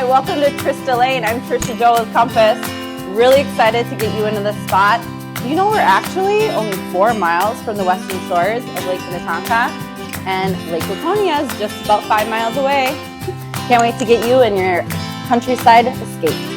Hi, welcome to Trista Lane. I'm Trisha Jo with Compass. Really excited to get you into this spot. You know, we're actually only 4 miles from the western shores of Lake Minnetonka, and Lake Laconia is just about 5 miles away. Can't wait to get you in your countryside escape.